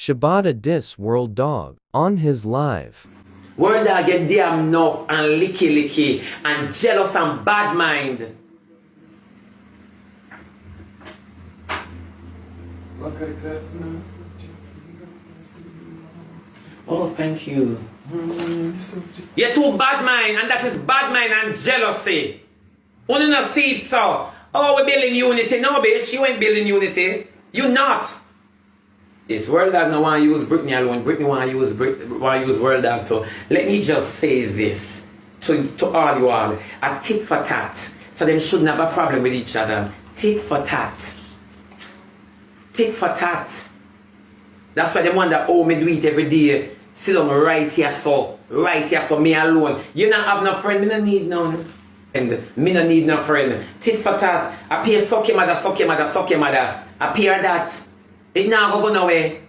Shebada diss World Dawg on his live. World Dawg get damn enough and licky and jealous and bad mind. Oh, thank you. You're too bad mind, and that is bad mind and jealousy. Only not see it, so. Oh, we're building unity. No, bitch, you ain't building unity. You not. This World Dawg no want to use Britney alone. Britney want to use World Dawg too. Let me just say this to all you all. A tit for tat. So them shouldn't have a problem with each other. Tit for tat. Tit for tat. That's why they wonder, oh, me do it every day. Sit down right here, so. Right here, so me alone. You not have no friend, me no need none. And me no need no friend. Tit for tat. Appear suck your mother, suck your mother, suck your mother. Appear that. It now go nowhere.